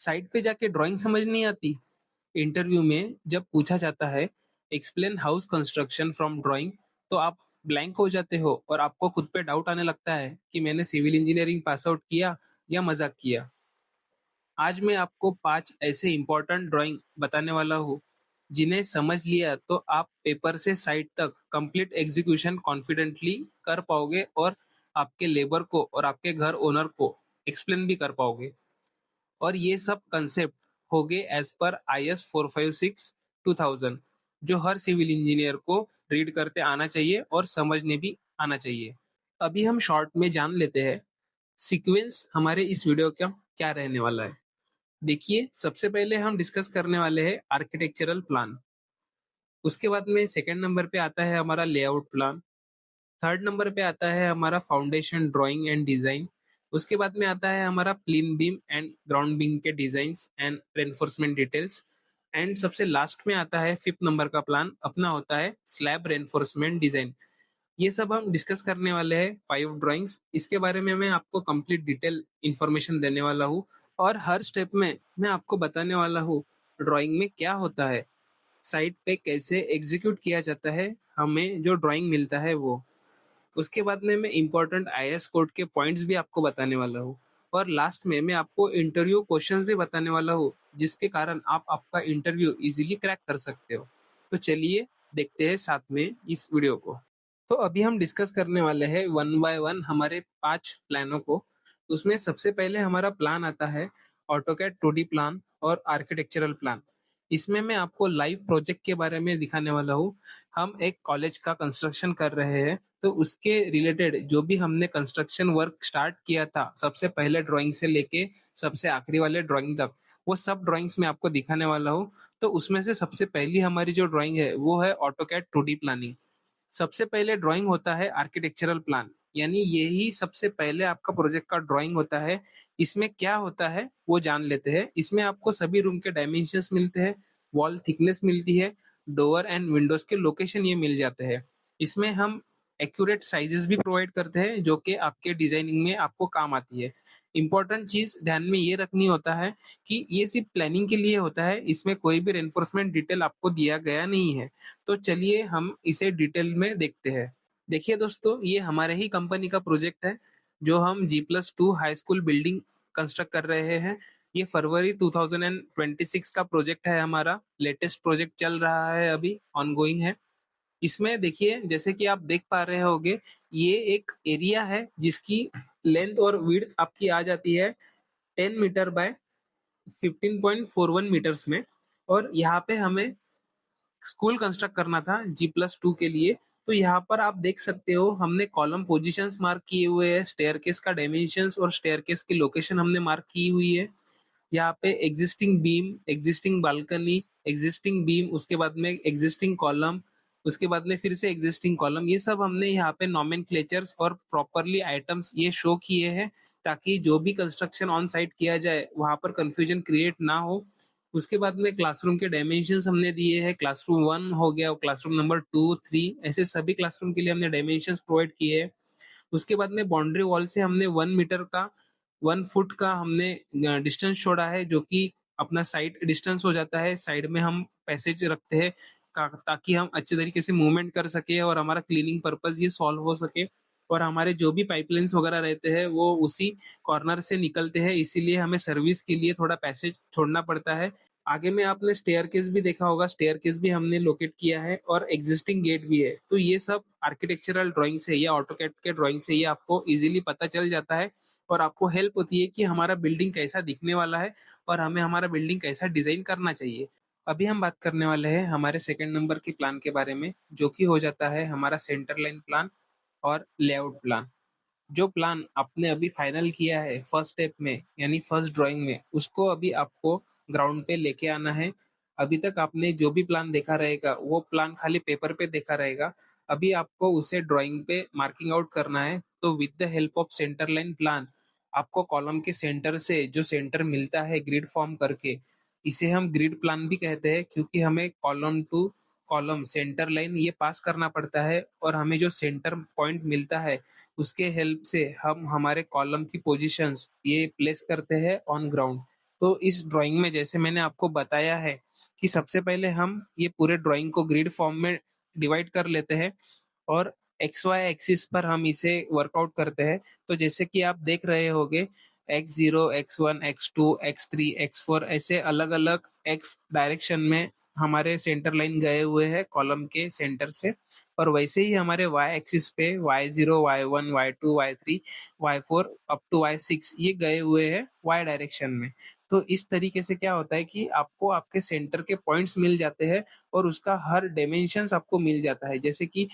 Site पे जाके drawing समझ नहीं आती। इंटरव्यू में जब पूछा जाता है explain house construction from drawing, तो आप ब्लैंक हो जाते हो और आपको खुद पे डाउट आने लगता है कि मैंने सिविल इंजीनियरिंग पास आउट किया या मजाक किया। आज मैं आपको 5 ऐसे इंपॉर्टेंट ड्राइंग बताने वाला हूँ जिन्हें समझ लिया तो आप पेपर से साइट तक कंप्लीट एग्जीक्यूशन कॉन्फिडेंटली कर पाओगे और आपके लेबर को और आपके घर ओनर को एक्सप्लेन भी कर पाओगे। और ये सब कंसेप्ट हो गए एज पर IS 456 2000, जो हर सिविल इंजीनियर को रीड करते आना चाहिए और समझने भी आना चाहिए। अभी हम शॉर्ट में जान लेते हैं सीक्वेंस हमारे इस वीडियो का क्या रहने वाला है। देखिए, सबसे पहले हम डिस्कस करने वाले हैं आर्किटेक्चरल प्लान। उसके बाद में सेकंड नंबर पे आता है हमारा लेआउट प्लान। थर्ड नंबर पे आता है हमारा फाउंडेशन ड्राइंग एंड डिजाइन। उसके बाद में आता है हमारा plain beam and ground beam के designs and reinforcement details. And सबसे लास्ट में आता है फिफ्थ नंबर का प्लान अपना होता है स्लैब रेनफोर्समेंट डिजाइन। ये सब हम डिस्कस करने वाले हैं 5 ड्राइंग्स। इसके बारे में मैं आपको कंप्लीट डिटेल इंफॉर्मेशन देने वाला हूँ और हर स्टेप में मैं आपको बताने वाला हूँ ड्राइंग में क्या होता है, साइट पे कैसे एग्जीक्यूट किया जाता है, हमें जो ड्राइंग मिलता है वो। उसके बाद में मैं इम्पोर्टेंट IAS कोड के पॉइंट्स भी आपको बताने वाला हूँ और लास्ट में मैं आपको इंटरव्यू क्वेश्चंस भी बताने वाला हूँ जिसके कारण आप आपका इंटरव्यू इजीली क्रैक कर सकते हो। तो चलिए देखते हैं साथ में इस वीडियो को। तो अभी हम डिस्कस करने वाले हैं वन बाय वन हमारे 5 प्लानों को। उसमें सबसे पहले हमारा प्लान आता है ऑटोकैड 2D प्लान और आर्किटेक्चरल प्लान। इसमें मैं आपको लाइव प्रोजेक्ट के बारे में दिखाने वाला हूँ। हम एक कॉलेज का कंस्ट्रक्शन कर रहे हैं, तो उसके रिलेटेड जो भी हमने कंस्ट्रक्शन वर्क स्टार्ट किया था सबसे पहले ड्राइंग से लेके सबसे आखिरी वाले ड्राइंग तक, वो सब ड्राइंग्स मैं आपको दिखाने वाला हूँ। तो उसमें से सबसे पहली हमारी जो ड्राइंग है वो है ऑटोकैड 2D प्लानिंग। सबसे पहले ड्राइंग होता है आर्किटेक्चरल प्लान, यानी यही सबसे पहले आपका प्रोजेक्ट का ड्राइंग होता है। इसमें क्या होता है वो जान लेते हैं। इसमें आपको सभी रूम के डायमेंशंस मिलते हैं, वॉल थिकनेस मिलती है, डोर एंड विंडोज के लोकेशन ये मिल जाते हैं। इसमें हम एक्यूरेट साइजेस भी प्रोवाइड करते हैं जो कि आपके डिजाइनिंग में आपको काम आती है। इंपॉर्टेंट चीज ध्यान में ये रखनी होता है कि ये सिर्फ प्लानिंग के लिए होता है, इसमें कोई भी रेनफोर्समेंट डिटेल आपको दिया गया नहीं है। तो चलिए हम इसे डिटेल में देखते हैं। देखिए दोस्तों, ये हमारे ही कंपनी का प्रोजेक्ट है जो हम G+2 high school building construct कर रहे हैं। ये फरवरी 2026 का प्रोजेक्ट है, हमारा लेटेस्ट प्रोजेक्ट चल रहा है, अभी ऑनगोइंग है। इसमें देखिए, जैसे कि आप देख पा रहे होगे, ये एक एरिया है जिसकी लेंथ और विड्थ आपकी आ जाती है 10 मीटर बाय 15.41 मीटर्स में। और यहाँ पे हमें स्कूल कंस्ट्रक्ट करना था G+2 के लिए। तो यहाँ पर आप देख सकते हो हमने कॉलम पोजीशंस मार्क किए हुए हैं, स्टेयरकेस का डायमेंशंस और स्टेयरकेस की लोकेशन हमने मार्क की हुई है। यहाँ पे existing beam, existing balcony, existing beam, उसके बाद में एग्जिस्टिंग कॉलम, उसके बाद में फिर से एग्जिस्टिंग कॉलम, ये सब हमने यहाँ पे नॉमेनक्लेचर्स और प्रॉपरली आइटम्स ये शो किए हैं ताकि जो भी कंस्ट्रक्शन ऑन साइट किया जाए वहां पर कंफ्यूजन क्रिएट ना हो। उसके बाद में क्लासरूम के डायमेंशंस हमने दिए हैं, क्लासरूम 1 हो गया, क्लासरूम नंबर 2, 3, ऐसे सभी क्लासरूम के लिए हमने डायमेंशंस प्रोवाइड किए हैं। उसके बाद में बाउंड्री वॉल से हमने 1 मीटर का 1 फुट का हमने डिस्टेंस छोड़ा है जो कि अपना साइड डिस्टेंस हो जाता है। साइड में हम पैसेज रखते हैं ताकि हम अच्छे तरीके से मूवमेंट कर सके और हमारा क्लीनिंग पर्पज ये सॉल्व हो सके। और हमारे जो भी पाइपलाइंस वगैरह रहते हैं वो उसी कॉर्नर से निकलते हैं, इसीलिए हमें सर्विस के लिए थोड़ा पैसेज छोड़ना पड़ता है। आगे में आपने स्टेयरकेस भी देखा होगा, स्टेयरकेस भी हमने लोकेट किया है और एग्जिस्टिंग गेट भी है। तो ये सब आर्किटेक्चरल ड्राइंग से या ऑटोकैड के ड्राइंग से ये आपको इजीली पता चल जाता है और आपको हेल्प होती है कि हमारा बिल्डिंग कैसा दिखने वाला है और हमें हमारा बिल्डिंग कैसा डिजाइन करना चाहिए। अभी हम बात करने वाले हैं हमारे सेकंड नंबर की प्लान के बारे में, जो कि हो जाता है हमारा सेंटर लाइन प्लान और लेआउट प्लान। जो प्लान आपने अभी फाइनल किया है फर्स्ट स्टेप में यानी फर्स्ट ड्राइंग में, उसको अभी आपको ग्राउंड पे लेके आना है। अभी तक आपने जो भी प्लान देखा रहेगा वो प्लान खाली पेपर पे देखा रहेगा, अभी आपको उसे ड्राइंग पे मार्किंग आउट करना है। तो with the help of centre line plan आपको कॉलम के सेंटर से जो सेंटर मिलता है ग्रिड फॉर्म करके, इसे हम ग्रिड प्लान भी कहते हैं क्योंकि हमें column two column centre line ये पास करना पड़ता है और हमें जो सेंटर पॉइंट मिलता है उसके हेल्प से हम हमारे कॉलम की पोजीशंस ये प्लेस करते हैं ऑन ग्राउंड। तो इस ड्राइंग में जैसे मैंने आपको बताया है कि सबसे पहले हम ये पूरे ड्राइंग को ग्रिड फॉर्म में डिवाइड कर लेते हैं और एक्स वाई एक्सिस पर हम इसे वर्कआउट करते हैं। तो जैसे कि आप देख रहे होंगे x0, x1, x2, x3, x4 ऐसे अलग-अलग x डायरेक्शन में हमारे सेंटर लाइन गए हुए हैं कॉलम के सेंटर से, और वैसे ही हमारे y एक्सिस पे y0, y1, y2, y3, y4 up to y6 ये गए हुए हैं y डायरेक्शन में। तो इस तरीके से क्या होता है कि आपको आपके सेंटर के पॉइंट्स मिल जाते हैं और उसका हर डायमेंशंस आपको मिल जाता है। जैसे कि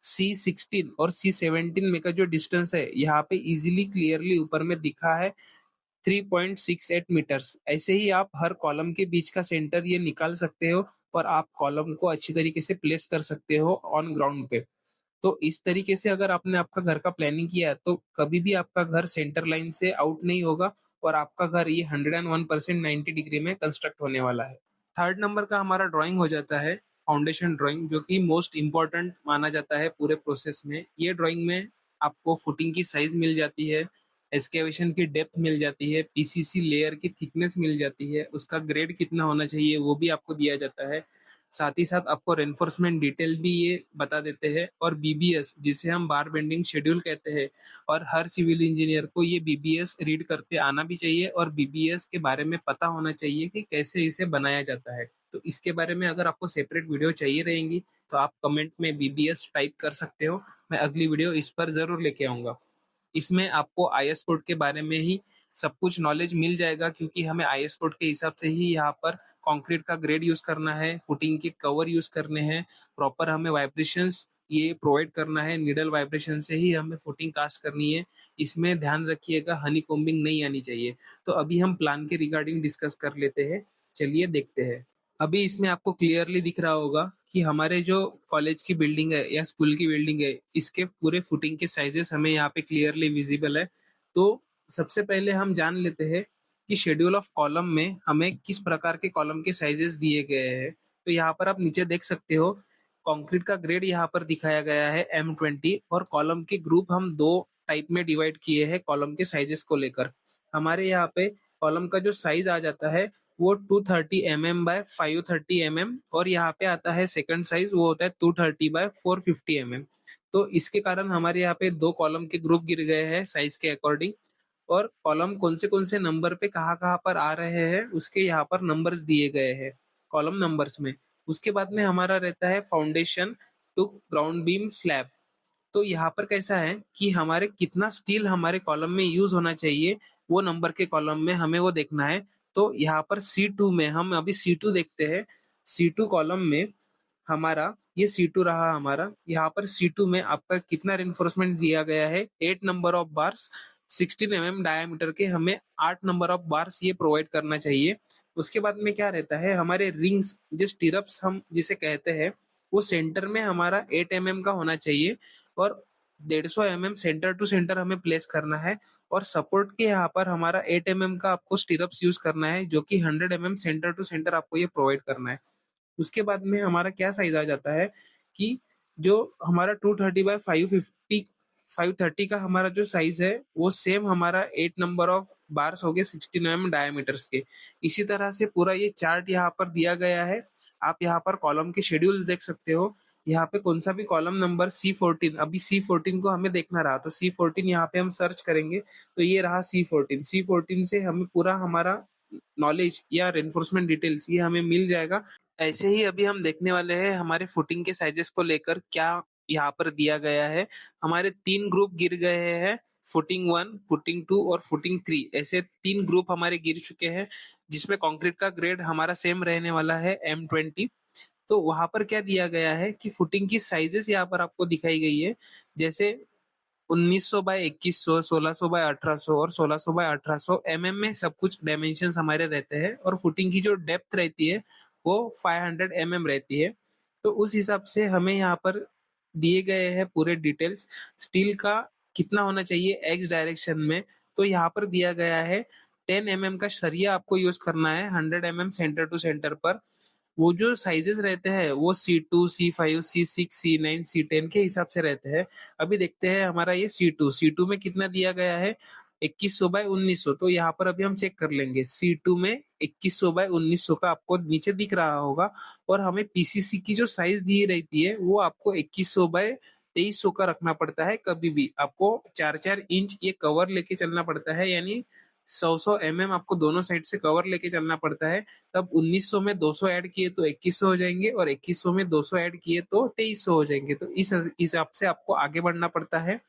C16 और C17 में का जो डिस्टेंस है यहाँ पे इजीली क्लियरली ऊपर में दिखा है 3.68 मीटर्स। ऐसे ही आप हर कॉलम के बीच का सेंटर ये निकाल सकते हो और आप कॉलम को अच्छी तरीके से प्लेस कर सकते हो ऑन ग्राउंड पे। तो इस तरीके से अगर आपने आपका घर का प्लानिंग किया है तो कभी भी आपका घर सेंटर लाइन से आउट नहीं होगा और आपका घर ये 101% 90 डिग्री में कंस्ट्रक्ट होने वाला है। थर्ड नंबर का हमारा ड्राइंग हो जाता है फाउंडेशन ड्राइंग, जो कि मोस्ट इम्पॉर्टेंट माना जाता है पूरे प्रोसेस में। ये ड्राइंग में आपको फुटिंग की साइज मिल जाती है, एक्सकेवेशन की डेप्थ मिल जाती है, पीसीसी लेयर की थिकनेस मिल जाती है, उसका ग्रेड कितना होना चाहिए वो भी आपको दिया जाता है। साथ ही साथ आपको रेनफोर्समेंट डिटेल भी ये बता देते हैं, और बीबीएस जिसे हम बार बेंडिंग शेड्यूल कहते हैं, और हर सिविल इंजीनियर को ये बीबीएस रीड करते आना भी चाहिए और बीबीएस के बारे में पता होना चाहिए कि कैसे इसे बनाया जाता है। तो इसके बारे में अगर आपको सेपरेट वीडियो चाहिए रहेंगी तो आप कमेंट में बीबीएस टाइप कर सकते हो, मैं अगली वीडियो इस पर जरूर लेके आऊंगा। इसमें आपको आईएस कोड के बारे में ही सब कुछ नॉलेज मिल जाएगा, क्योंकि हमें आईएस कोड के हिसाब से ही यहाँ पर कंक्रीट का ग्रेड यूज करना है, फुटिंग के कवर यूज करने हैं, प्रॉपर हमें वाइब्रेशंस ये प्रोवाइड करना है, नीडल वाइब्रेशन से ही हमें फुटिंग कास्ट करनी है। इसमें ध्यान रखिएगा हनी कोम्बिंग नहीं आनी चाहिए। तो अभी हम प्लान के रिगार्डिंग डिस्कस कर लेते हैं, चलिए देखते हैं। अभी इसमें आपको क्लियरली दिख रहा होगा कि हमारे जो कॉलेज की बिल्डिंग है या स्कूल की बिल्डिंग है, इसके पूरे फुटिंग के साइजेस हमें यहाँ पे क्लियरली विजिबल है। तो सबसे पहले हम जान लेते हैं कि शेड्यूल ऑफ कॉलम में हमें किस प्रकार के कॉलम के साइजेस दिए गए हैं। तो यहाँ पर आप नीचे देख सकते हो कंक्रीट का ग्रेड यहाँ पर दिखाया गया है M20, और कॉलम के ग्रुप हम दो टाइप में डिवाइड किए हैं कॉलम के साइजेस को लेकर। हमारे यहाँ पे कॉलम का जो साइज आ जाता है वो 230 mm बाय 530 mm, और यहाँ पे आता है सेकंड साइज वो होता है 230 बाय 450 mm। तो इसके कारण हमारे यहाँ पे दो कॉलम के ग्रुप गिर गए हैं साइज के अकॉर्डिंग, और कॉलम कौन से नंबर पे कहाँ कहाँ पर आ रहे हैं उसके यहाँ पर नंबर्स दिए गए हैं कॉलम नंबर्स में। उसके बाद में हमारा रहता है foundation to ground beam slab. तो यहाँ पर कैसा है कि हमारे कितना स्टील हमारे कॉलम में यूज होना चाहिए वो नंबर के कॉलम में हमें वो देखना है। तो यहाँ पर C2 में हम अभी C2 देखते हैं। C2 कॉलम में हमारा ये C2 रहा हमारा। यहाँ पर C2 में आपका कितना रेनफोर्समेंट दिया गया है, 8 number of bars 16 mm diameter के, हमें 8 नंबर ऑफ बार्स ये प्रोवाइड करना चाहिए। उसके बाद में क्या रहता है हमारे रिंग्स, जिस स्टीरअप्स हम जिसे कहते हैं, वो सेंटर में हमारा 8 mm का होना चाहिए और 150 mm सेंटर टू सेंटर हमें प्लेस करना है। और सपोर्ट के यहाँ पर हमारा 8 mm का आपको स्टीरअप्स यूज करना है, जो कि 100 mm सेंटर टू सेंटर आपको ये प्रोवाइड करना है। उसके बाद में हमारा क्या साइज आ जाता है कि जो हमारा 230 बाय 530 का हमारा जो साइज है वो सेम हमारा 8 नंबर ऑफ बार्स हो गए 16 mm डायमीटर्स के। इसी तरह से पूरा ये चार्ट यहाँ पर दिया गया है। आप यहाँ पर कॉलम के शेड्यूल्स देख सकते हो। यहाँ पे कौन सा भी कॉलम नंबर C14, अभी C14 को हमें देखना रहा तो C14 यहाँ पे हम सर्च करेंगे तो ये रहा C14 से हमें पूरा हमारा नॉलेज या रेनफोर्समेंट डिटेल्स ये हमें मिल जाएगा। ऐसे ही अभी हम देखने वाले हैं हमारे फुटिंग के साइजेस को लेकर क्या यहाँ पर दिया गया है। हमारे 3 ग्रुप गिर गए हैं, फुटिंग 1, फुटिंग 2 और फुटिंग 3, ऐसे 3 ग्रुप हमारे गिर चुके हैं, जिसमें कंक्रीट का ग्रेड हमारा सेम रहने वाला है M20। तो वहां पर क्या दिया गया है कि फुटिंग की साइजेस यहाँ पर आपको दिखाई गई है, जैसे 1900 बाय 2100, 1600 बाय 1800 और 1600 बाय 1800 mm में सब कुछ डायमेंशंस हमारे रहते हैं, और फुटिंग की जो डेप्थ रहती है वो 500 mm रहती है। तो उस हिसाब से हमें यहाँ पर दिए गए हैं पूरे डिटेल्स। स्टील का कितना होना चाहिए एक्स डायरेक्शन में, तो यहाँ पर दिया गया है 10 mm का सरिया आपको यूज करना है 100 mm सेंटर टू सेंटर पर। वो जो साइजेस रहते हैं वो C2, C5, C6, C9, C10 के हिसाब से रहते हैं। अभी देखते हैं हमारा ये C2 में कितना दिया गया है, 2100/1900, तो यहाँ पर अभी हम चेक कर लेंगे। C2 में 2100/1900 का आपको नीचे दिख रहा होगा, और हमें पीसीसी की जो साइज दी रहती है वो आपको 2100/2300 का रखना पड़ता है। कभी भी आपको 4-4 इंच ये कवर लेके चलना पड़ता है, यानी 100 mm आपको दोनों साइड से कवर लेके चलना पड़ता है। तब 1900 में 200 ऐड किए तो 2100 हो जाएंगे, और 2100 में 200 ऐड किए तो 2300 हो जाएंगे। तो इस हिसाब से आपको आगे बढ़ना पड़ता है।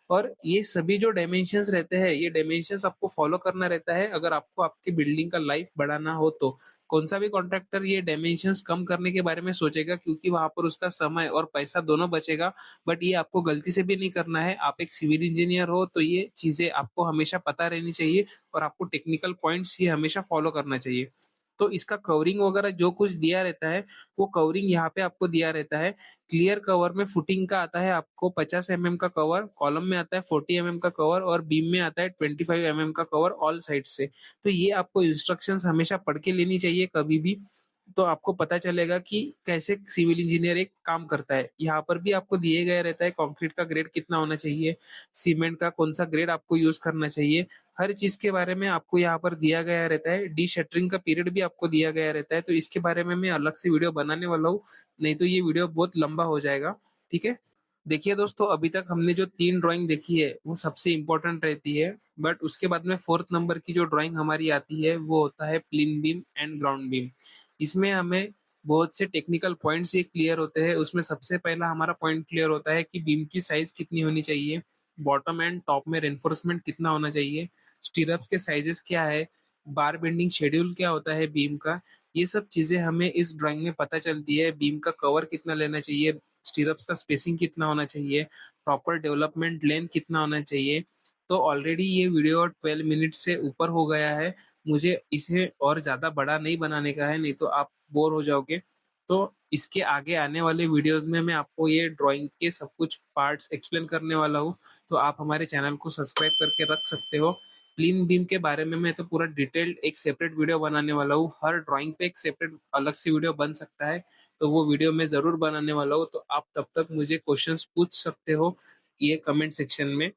और ये सभी जो डायमेंशंस रहते हैं, ये डायमेंशंस आपको फॉलो करना रहता है अगर आपको आपकी बिल्डिंग का लाइफ बढ़ाना हो तो। कौन सा भी कॉन्ट्रैक्टर ये डायमेंशंस कम करने के बारे में सोचेगा, क्योंकि वहां पर उसका समय और पैसा दोनों बचेगा। बट ये आपको गलती से भी नहीं करना है। आप एक सिविल इंजीनियर हो तो ये चीजें आपको हमेशा पता रहनी चाहिए, और आपको टेक्निकल पॉइंट्स ये हमेशा फॉलो करना चाहिए। तो इसका कवरिंग वगैरह जो कुछ दिया रहता है, वो कवरिंग यहाँ पे आपको दिया रहता है। क्लियर कवर में फुटिंग का आता है आपको 50 mm का कवर, कॉलम में आता है 40 mm का कवर, और बीम में आता है 25 mm का कवर ऑल साइड से। तो ये आपको इंस्ट्रक्शंस हमेशा पढ़ के लेनी चाहिए कभी भी, तो आपको पता चलेगा कि कैसे सिविल इंजीनियर एक काम करता है। यहाँ पर भी आपको दिए गए रहता है कंक्रीट का ग्रेड कितना होना चाहिए, सीमेंट का कौन सा ग्रेड आपको यूज करना चाहिए, हर चीज के बारे में आपको यहाँ पर दिया गया रहता है। डी शटरिंग का पीरियड भी आपको दिया गया रहता है। तो इसके बारे में मैं अलग से वीडियो बनाने वाला हूँ, नहीं तो ये वीडियो बहुत लंबा हो जाएगा। ठीक है। देखिए दोस्तों, अभी तक हमने जो 3 ड्राइंग देखी है वो सबसे इम्पोर्टेंट रहती है, बट उसके बाद में 4th नंबर की जो ड्राइंग हमारी आती है वो होता है plain beam and ground beam. इसमें हमें बहुत से टेक्निकल पॉइंट्स ये क्लियर होते हैं। उसमें सबसे पहला हमारा पॉइंट क्लियर होता है कि बीम की साइज कितनी होनी चाहिए, बॉटम एंड टॉप में रेनफोर्समेंट कितना होना चाहिए, स्टीरअप्स के साइजेस क्या है, बार बेंडिंग शेड्यूल क्या होता है बीम का। ये सब चीजें हमें इस ड्राइंग में पता चलती है। बीम का कवर कितना लेना चाहिए, स्टीरअप्स का स्पेसिंग कितना होना चाहिए, प्रॉपर डेवलपमेंट लेंथ कितना होना चाहिए। तो ऑलरेडी ये वीडियो 12 मिनट से ऊपर हो गया है। मुझे इसे और ज़्यादा बड़ा नहीं बनाने का है, नहीं तो आप बोर हो जाओगे। तो इसके आगे आने वाले वीडियोस में मैं आपको ये ड्राइंग के सब कुछ पार्ट्स एक्सप्लेन करने वाला हूँ। तो आप हमारे चैनल को सब्सक्राइब करके रख सकते हो। प्लीन बीम के बारे में मैं तो पूरा डिटेल्ड एक सेपरेट वीडियो बनाने वाला हूँ। हर ड्राइंग पे एक सेपरेट अलग से वीडियो बन सकता है, तो वो वीडियो मैं ज़रूर बनाने वाला हूँ। तो आप तब तक मुझे क्वेश्चंस पूछ सकते हो ये कमेंट सेक्शन में।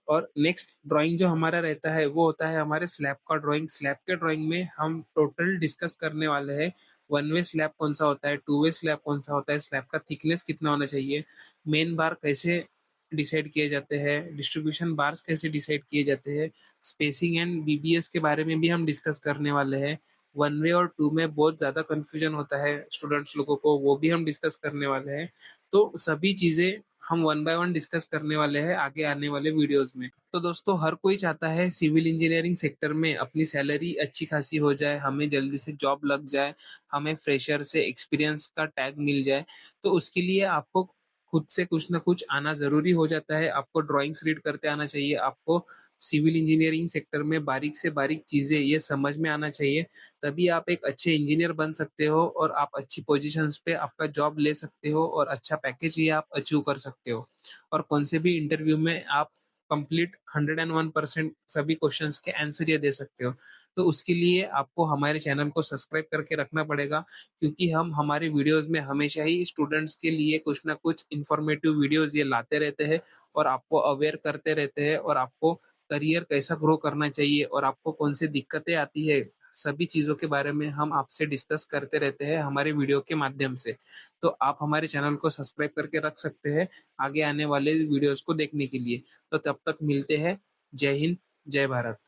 और नेक्स्ट ड्राइंग जो हमारा रहता है वो होता है हमारे स्लैब का ड्राइंग। स्लैब के ड्राइंग में हम टोटल डिस्कस करने वाले हैं वन वे स्लैब कौन सा होता है, टू वे स्लैब कौन सा होता है, स्लैब का थिकनेस कितना होना चाहिए, मेन बार कैसे डिसाइड किए जाते हैं, डिस्ट्रीब्यूशन बार्स कैसे डिसाइड किए जाते हैं, स्पेसिंग एंड बीबीएस के बारे में भी हम डिस्कस करने वाले हैं। वन वे और टू में बहुत ज़्यादा कन्फ्यूजन होता है स्टूडेंट्स लोगों को, वो भी हम डिस्कस करने वाले हैं। तो सभी चीज़ें हम वन बाय वन डिस्कस करने वाले हैं आगे आने वाले वीडियोस में। तो दोस्तों, हर कोई चाहता है सिविल इंजीनियरिंग सेक्टर में अपनी सैलरी अच्छी खासी हो जाए, हमें जल्दी से जॉब लग जाए, हमें फ्रेशर से एक्सपीरियंस का टैग मिल जाए। तो उसके लिए आपको खुद से कुछ ना कुछ आना ज़रूरी हो जाता है। आपको ड्राइंग्स रीड करते आना चाहिए, आपको सिविल इंजीनियरिंग सेक्टर में बारीक से बारीक चीज़ें ये समझ में आना चाहिए। तभी आप एक अच्छे इंजीनियर बन सकते हो, और आप अच्छी पोजीशंस पे आपका जॉब ले सकते हो, और अच्छा पैकेज ये आप अचीव कर सकते हो। और कौन से भी इंटरव्यू में आप कंप्लीट 101% सभी क्वेश्चंस के आंसर ये दे सकते हो। तो उसके लिए आपको हमारे चैनल को सब्सक्राइब करके रखना पड़ेगा, क्योंकि हम हमारे वीडियोस में हमेशा ही स्टूडेंट्स के लिए कुछ ना कुछ इंफॉर्मेटिव वीडियोस ये लाते रहते हैं, और आपको अवेयर करते रहते हैं, और आपको करियर कैसा ग्रो करना चाहिए और आपको कौन सी दिक्कतें आती है, सभी चीज़ों के बारे में हम आपसे डिस्कस करते रहते हैं हमारे वीडियो के माध्यम से। तो आप हमारे चैनल को सब्सक्राइब करके रख सकते हैं आगे आने वाले वीडियोस को देखने के लिए। तो तब तक मिलते हैं। जय हिंद, जय भारत।